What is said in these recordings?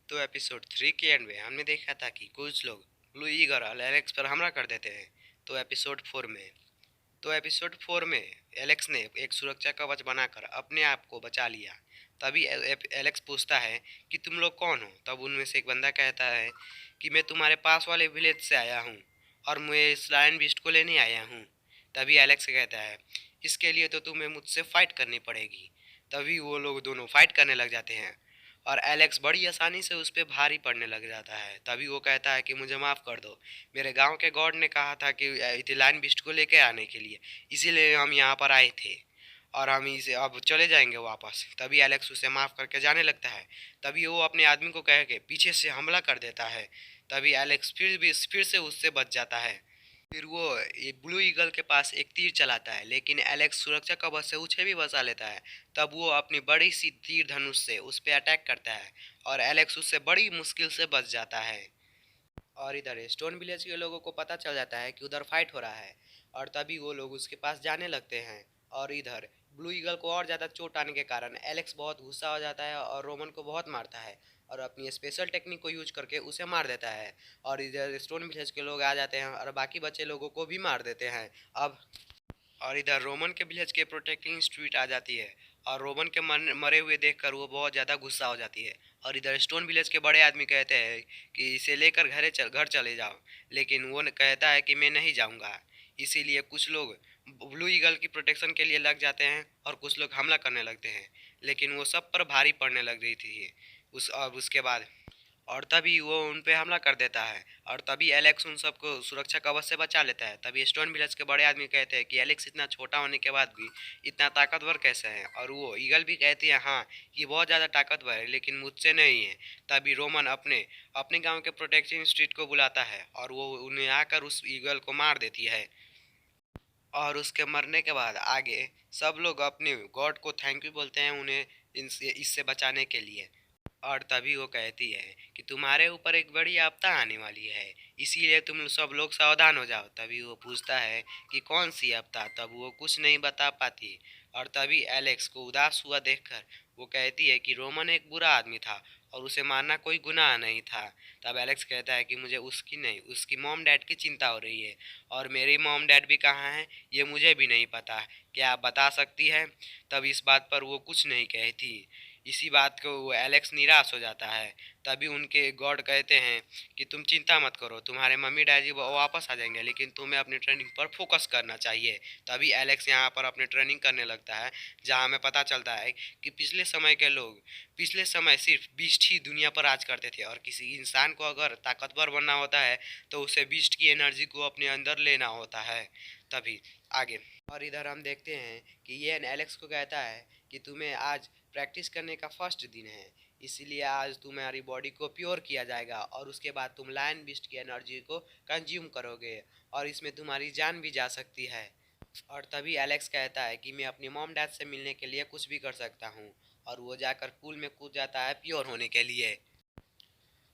तो एपिसोड 3 के एंड में हमने देखा था कि कुछ लोग ब्लू ईगल और एलेक्स पर हमला कर देते हैं। तो एपिसोड 4 में एलेक्स ने एक सुरक्षा कवच बनाकर अपने आप को बचा लिया। तभी एलेक्स पूछता है कि तुम लोग कौन हो। तब उनमें से एक बंदा कहता है कि मैं तुम्हारे पास वाले विलेज से आया हूँ और मैं इस लायन बीस्ट को लेने आया हूँ। तभी एलेक्स कहता है इसके लिए तो तुम्हें मुझसे फाइट करनी पड़ेगी। तभी वो लोग दोनों फाइट करने लग जाते हैं और एलेक्स बड़ी आसानी से उस पर भारी पड़ने लग जाता है। तभी वो कहता है कि मुझे माफ़ कर दो, मेरे गांव के गॉड ने कहा था कि इथिलाइन बिस्ट को लेके आने के लिए, इसीलिए हम यहाँ पर आए थे और हम इसे अब चले जाएंगे वापस। तभी एलेक्स उसे माफ़ करके जाने लगता है। तभी वो अपने आदमी को कह के पीछे से हमला कर देता है। तभी एलेक्स फिर से उससे बच जाता है। फिर वो ये ब्लू ईगल के पास एक तीर चलाता है, लेकिन एलेक्स सुरक्षा कवच से उसे भी बचा लेता है। तब वो अपनी बड़ी सी तीर धनुष से उस पर अटैक करता है और एलेक्स उससे बड़ी मुश्किल से बच जाता है। और इधर स्टोन विलेज के लोगों को पता चल जाता है कि उधर फाइट हो रहा है और तभी वो लोग उसके पास जाने लगते हैं। और इधर ब्लू ईगल को और ज़्यादा चोट आने के कारण एलेक्स बहुत गुस्सा हो जाता है और रोमन को बहुत मारता है और अपनी स्पेशल टेक्निक को यूज करके उसे मार देता है। और इधर स्टोन विलेज के लोग आ जाते हैं और बाकी बचे लोगों को भी मार देते हैं। अब और इधर रोमन के विलेज के प्रोटेक्टिंग स्ट्रीट आ जाती है और रोमन के मरे हुए देखकर वो बहुत ज़्यादा गुस्सा हो जाती है। और इधर स्टोन विलेज के बड़े आदमी कहते हैं कि इसे लेकर घर चले जाओ, लेकिन वो कहता है कि मैं नहीं जाऊंगा। इसीलिए कुछ लोग ब्लू ईगल की प्रोटेक्शन के लिए लग जाते हैं और कुछ लोग हमला करने लगते हैं, लेकिन वो सब पर भारी पड़ने लग रही थी उसके बाद और तभी वो उन पे हमला कर देता है और तभी एलेक्स उन सबको सुरक्षा कवच से बचा लेता है। तभी स्टोन विलेज के बड़े आदमी कहते हैं कि एलेक्स इतना छोटा होने के बाद भी इतना ताकतवर कैसे है। और वो ईगल भी कहती है हाँ, ये बहुत ज़्यादा ताकतवर है लेकिन मुझसे नहीं है। तभी रोमन अपने अपने गांव के प्रोटेक्शन स्ट्रीट को बुलाता है और वो उन्हें आकर उस ईगल को मार देती है। और उसके मरने के बाद आगे सब लोग अपने गॉड को थैंक यू बोलते हैं उन्हें इनसे इससे बचाने के लिए। और तभी वो कहती है कि तुम्हारे ऊपर एक बड़ी आपदा आने वाली है, इसीलिए तुम सब लोग सावधान हो जाओ। तभी वो पूछता है कि कौन सी आपदा। तब वो कुछ नहीं बता पाती। और तभी एलेक्स को उदास हुआ देखकर वो कहती है कि रोमन एक बुरा आदमी था और उसे मारना कोई गुनाह नहीं था। तब एलेक्स कहता है कि मुझे उसकी नहीं, उसकी मॉम डैड की चिंता हो रही है और मेरी मॉम डैड भी कहाँ हैं ये मुझे भी नहीं पता, क्या आप बता सकती है। तब इस बात पर वो कुछ नहीं कहती। इसी बात को वो एलेक्स निराश हो जाता है। तभी उनके गॉड कहते हैं कि तुम चिंता मत करो, तुम्हारे मम्मी डैडी वापस आ जाएंगे, लेकिन तुम्हें अपनी ट्रेनिंग पर फोकस करना चाहिए। तभी एलेक्स यहाँ पर अपनी ट्रेनिंग करने लगता है, जहाँ हमें पता चलता है कि पिछले समय सिर्फ बीस्ट ही दुनिया पर राज करते थे और किसी इंसान को अगर ताकतवर बनना होता है तो उसे बीस्ट की एनर्जी को अपने अंदर लेना होता है। तभी आगे और इधर हम देखते हैं कि ये एलेक्स को कहता है कि तुम्हें आज प्रैक्टिस करने का फर्स्ट दिन है, इसीलिए आज तुम्हारी बॉडी को प्योर किया जाएगा और उसके बाद तुम लायन बीस्ट की एनर्जी को कंज्यूम करोगे और इसमें तुम्हारी जान भी जा सकती है। और तभी एलेक्स कहता है कि मैं अपनी मॉम डैड से मिलने के लिए कुछ भी कर सकता हूँ और वो जाकर पूल में कूद जाता है प्योर होने के लिए।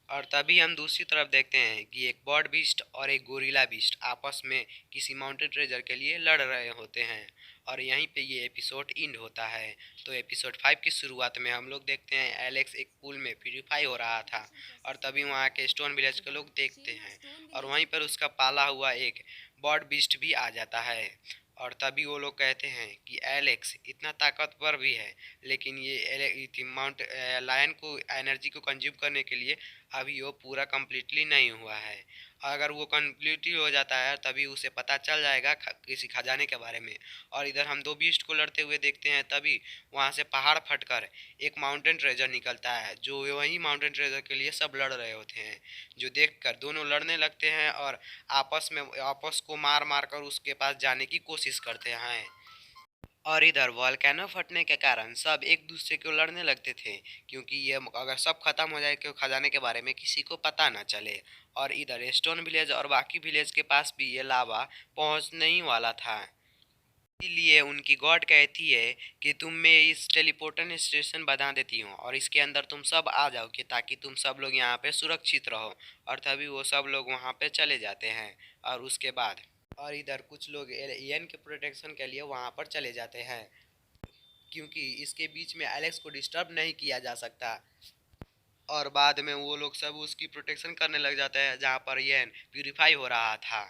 और तभी हम दूसरी तरफ देखते हैं कि एक बर्ड बीस्ट और एक गोरिल्ला बीस्ट आपस में किसी माउंटेन ट्रेजर के लिए लड़ रहे होते हैं और यहीं पे ये एपिसोड इंड होता है। तो एपिसोड 5 की शुरुआत में हम लोग देखते हैं एलेक्स एक पूल में प्यूरीफाई हो रहा था और तभी वहाँ के स्टोन विलेज के लोग देखते हैं और वहीं पर उसका पाला हुआ एक बर्ड बीस्ट भी आ जाता है। और तभी वो लोग कहते हैं कि एलेक्स इतना ताकतवर भी है, लेकिन ये माउंट लायन को एनर्जी को कंज्यूम करने के लिए अभी वो पूरा कम्प्लीटली नहीं हुआ है। अगर वो कम्प्लीटली हो जाता है तभी उसे पता चल जाएगा किसी खजाने के बारे में। और इधर हम दो बीस्ट को लड़ते हुए देखते हैं, तभी वहाँ से पहाड़ फटकर एक माउंटेन ट्रेजर निकलता है, जो वही माउंटेन ट्रेजर के लिए सब लड़ रहे होते हैं। जो देखकर दोनों लड़ने लगते हैं और आपस को मार मार कर उसके पास जाने की कोशिश करते हैं। और इधर वॉल्केनो फटने के कारण सब एक दूसरे को लड़ने लगते थे, क्योंकि ये अगर सब खत्म हो जाए तो खजाने के बारे में किसी को पता ना चले। और इधर स्टोन विलेज और बाकी विलेज के पास भी ये लावा पहुंचने ही वाला था। इसीलिए उनकी गॉड कहती है कि तुम मैं इस टेलीपोर्टन स्टेशन बना देती हूँ और इसके अंदर तुम सब आ जाओ कि ताकि तुम सब लोग यहाँ पे सुरक्षित रहो। और तभी वो सब लोग वहाँ पे चले जाते हैं। और उसके बाद और इधर कुछ लोग एलियन के प्रोटेक्शन के लिए वहाँ पर चले जाते हैं, क्योंकि इसके बीच में एलेक्स को डिस्टर्ब नहीं किया जा सकता। और बाद में वो लोग सब उसकी प्रोटेक्शन करने लग जाते हैं जहाँ पर ये प्यूरिफाई हो रहा था।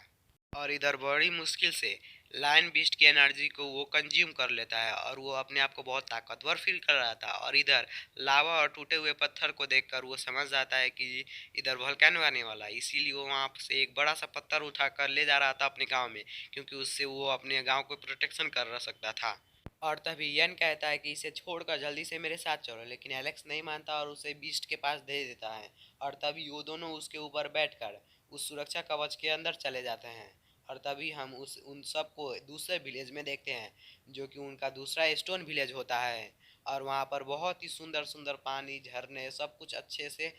और इधर बड़ी मुश्किल से लायन बीस्ट की एनर्जी को वो कंज्यूम कर लेता है और वो अपने आप को बहुत ताकतवर फील कर रहा था। और इधर लावा और टूटे हुए पत्थर को देखकर वो समझ जाता है कि इधर वोल्केनो आने वाला है, इसीलिए वो वहाँ से एक बड़ा सा पत्थर उठा कर ले जा रहा था अपने गांव में, क्योंकि उससे वो अपने गांव को प्रोटेक्शन कर सकता था। और तभी यन कहता है कि इसे छोड़कर जल्दी से मेरे साथ चलो, लेकिन एलेक्स नहीं मानता और उसे बीस्ट के पास दे देता है। और तभी वो दोनों उसके ऊपर बैठकर उस सुरक्षा कवच के अंदर चले जाते हैं। और तभी हम उन सबको दूसरे विलेज में देखते हैं, जो कि उनका दूसरा स्टोन विलेज होता है। और वहाँ पर बहुत ही सुंदर सुंदर पानी, झरने, सब कुछ अच्छे से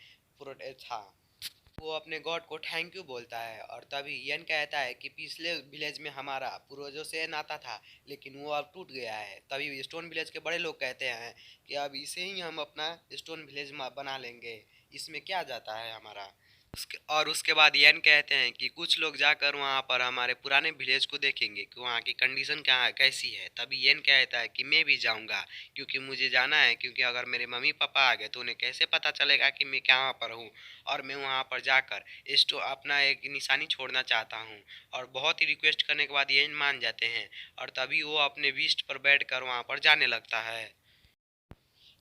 था। वो अपने गॉड को थैंक यू बोलता है। और तभी यन कहता है कि पिछले विलेज में हमारा पूर्वजों से नाता था, लेकिन वो अब टूट गया है। तभी स्टोन विलेज के बड़े लोग कहते हैं कि अब इसे ही हम अपना स्टोन विलेज बना लेंगे, इसमें क्या जाता है हमारा। और उसके बाद यन कहते हैं कि कुछ लोग जाकर वहाँ पर हमारे पुराने विलेज को देखेंगे कि वहाँ की कंडीशन क्या कैसी है। तभी यन कहता है कि मैं भी जाऊँगा, क्योंकि मुझे जाना है, क्योंकि अगर मेरे मम्मी पापा आ गए तो उन्हें कैसे पता चलेगा कि मैं कहाँ पर हूँ। और मैं वहाँ पर जाकर स्टो अपना एक निशानी छोड़ना चाहता हूँ। और बहुत ही रिक्वेस्ट करने के बाद यन मान जाते हैं। और तभी वो अपने बीस्ट पर बैठ कर वहाँ पर जाने लगता है।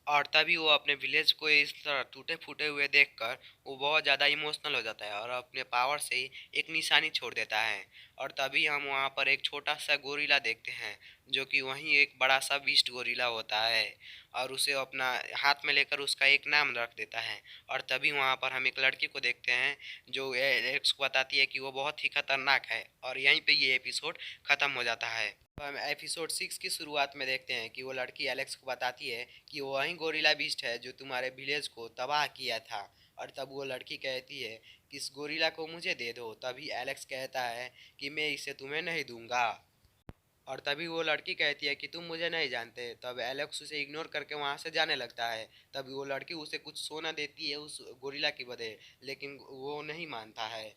और तभी वो अपने विलेज को इस तरह टूटे फूटे हुए देखकर वो बहुत ज़्यादा इमोशनल हो जाता है और अपने पावर से ही एक निशानी छोड़ देता है। और तभी हम वहाँ पर एक छोटा सा गोरिल्ला देखते हैं, जो कि वहीं एक बड़ा सा बीस्ट गोरिल्ला होता है। और उसे अपना हाथ में लेकर उसका एक नाम रख देता है। और तभी वहाँ पर हम एक लड़की को देखते हैं, जो एलेक्स को बताती है कि वो बहुत ही खतरनाक है। और यहीं पे ये एपिसोड ख़त्म हो जाता है। तो हम एपिसोड 6 की शुरुआत में देखते हैं कि वो लड़की एलेक्स को बताती है कि वो वही गोरिल्ला बीस्ट है जो तुम्हारे विलेज को तबाह किया था। और तब वो लड़की कहती है कि इस गोरिल्ला को मुझे दे दो। तभी एलेक्स कहता है कि मैं इसे तुम्हें नहीं दूंगा। और तभी वो लड़की कहती है कि तुम मुझे नहीं जानते। तब एलेक्स उसे इग्नोर करके वहाँ से जाने लगता है। तभी वो लड़की उसे कुछ सोना देती है उस गोरिल्ला की बदले, लेकिन वो नहीं मानता है।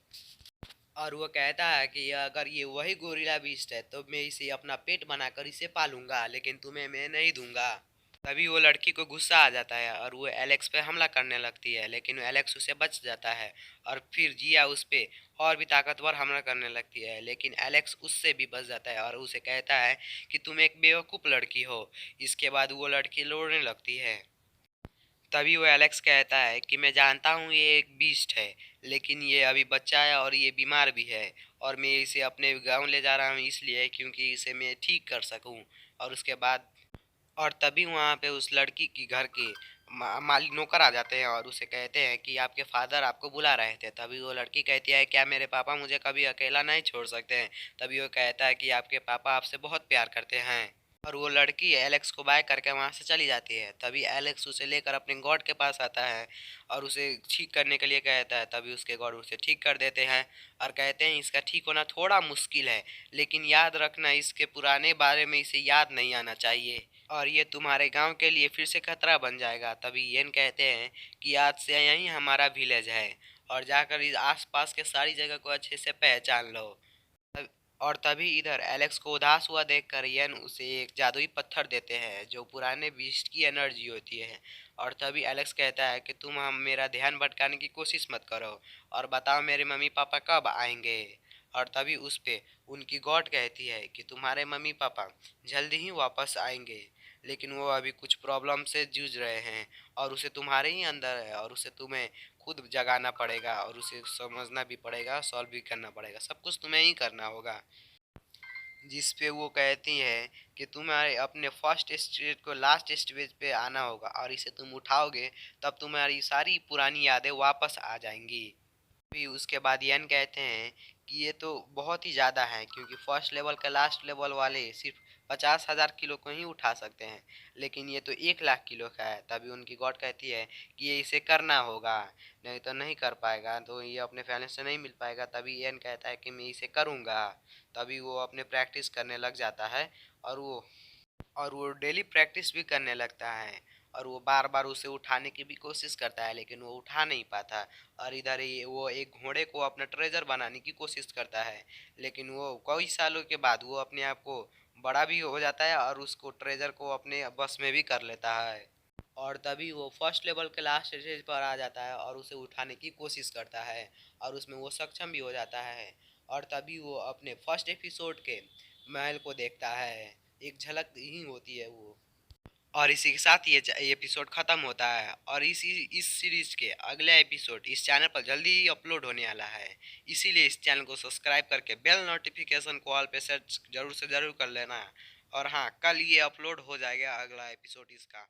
और वो कहता है कि अगर ये वही गोरिल्ला बीस्ट है तो मैं इसे अपना पेट बनाकर इसे पालूंगा, लेकिन तुम्हें मैं नहीं दूंगा। तभी वो लड़की को गुस्सा आ जाता है और वो एलेक्स पे हमला करने लगती है, लेकिन एलेक्स उसे बच जाता है। और फिर जिया उस पे और भी ताकतवर हमला करने लगती है, लेकिन एलेक्स उससे भी बच जाता है और उसे कहता है कि तुम एक बेवकूफ़ लड़की हो। इसके बाद वो लड़की रोने लगती है। तभी वो एलेक्स कहता है कि मैं जानता हूँ ये एक बीस्ट है, लेकिन ये अभी बच्चा है और ये बीमार भी है। और मैं इसे अपने गांव ले जा रहा हूँ इसलिए क्योंकि इसे मैं ठीक कर सकूँ। और उसके बाद और तभी वहाँ पे उस लड़की की घर के मालिक नौकर आ जाते हैं और उसे कहते हैं कि आपके फादर आपको बुला रहे थे। तभी वो लड़की कहती है क्या मेरे पापा मुझे कभी अकेला नहीं छोड़ सकते हैं। तभी वो कहता है कि आपके पापा आपसे बहुत प्यार करते हैं। और वो लड़की एलेक्स को बाय करके वहाँ से चली जाती है। तभी एलेक्स उसे लेकर अपने गॉड के पास आता है और उसे ठीक करने के लिए कहता है। तभी उसके गॉड उसे ठीक कर देते हैं और कहते हैं इसका ठीक होना थोड़ा मुश्किल है, लेकिन याद रखना इसके पुराने बारे में इसे याद नहीं आना चाहिए और ये तुम्हारे गांव के लिए फिर से खतरा बन जाएगा। तभी येन कहते हैं कि आज से यही हमारा विलेज है और जाकर इस आसपास के सारी जगह को अच्छे से पहचान लो। तब- और तभी इधर एलेक्स को उदास हुआ देखकर येन उसे एक जादुई पत्थर देते हैं जो पुराने बीस्ट की एनर्जी होती है। और तभी एलेक्स कहता है कि तुम हम मेरा ध्यान भटकाने की कोशिश मत करो और बताओ मेरे मम्मी पापा कब आएंगे। और तभी उस पे उनकी गॉड कहती है कि तुम्हारे मम्मी पापा जल्दी ही वापस आएंगे, लेकिन वो अभी कुछ प्रॉब्लम से जूझ रहे हैं और उसे तुम्हारे ही अंदर है और उसे तुम्हें खुद जगाना पड़ेगा और उसे समझना भी पड़ेगा, सॉल्व भी करना पड़ेगा, सब कुछ तुम्हें ही करना होगा। जिस पे वो कहती है कि तुम्हारे अपने फर्स्ट स्टेज को लास्ट स्टेज पे आना होगा और इसे तुम उठाओगे तब तुम्हारी सारी पुरानी यादें वापस आ जाएंगी। भी उसके बाद यन कहते हैं कि ये तो बहुत ही ज़्यादा है, क्योंकि फर्स्ट लेवल का लास्ट लेवल वाले सिर्फ 50,000 किलो को ही उठा सकते हैं, लेकिन ये तो 1 लाख किलो का है। तभी उनकी गॉड कहती है कि ये इसे करना होगा, नहीं तो नहीं कर पाएगा, तो ये अपने फैमिली से नहीं मिल पाएगा। तभी यन कहता है कि मैं इसे करूँगा। तभी वो अपने प्रैक्टिस करने लग जाता है और वो डेली प्रैक्टिस भी करने लगता है। और वो बार बार उसे उठाने की भी कोशिश करता है, लेकिन वो उठा नहीं पाता। और इधर ही वो एक घोड़े को अपना ट्रेजर बनाने की कोशिश करता है, लेकिन वो कई सालों के बाद वो अपने आप को बड़ा भी हो जाता है और उसको ट्रेजर को अपने बस में भी कर लेता है। और तभी वो फर्स्ट लेवल के लास्ट स्टेज पर आ जाता है और उसे उठाने की कोशिश करता है और उसमें वो सक्षम भी हो जाता है। और तभी वो अपने फर्स्ट एपिसोड के महल को देखता है, एक झलक ही होती है वो। और इसी के साथ ये एपिसोड ख़त्म होता है और इस सीरीज के अगला एपिसोड इस चैनल पर जल्दी ही अपलोड होने वाला है। इसीलिए इस चैनल को सब्सक्राइब करके बेल नोटिफिकेशन को ऑल पे सेट जरूर से ज़रूर कर लेना। और हाँ, कल ये अपलोड हो जाएगा अगला एपिसोड इसका।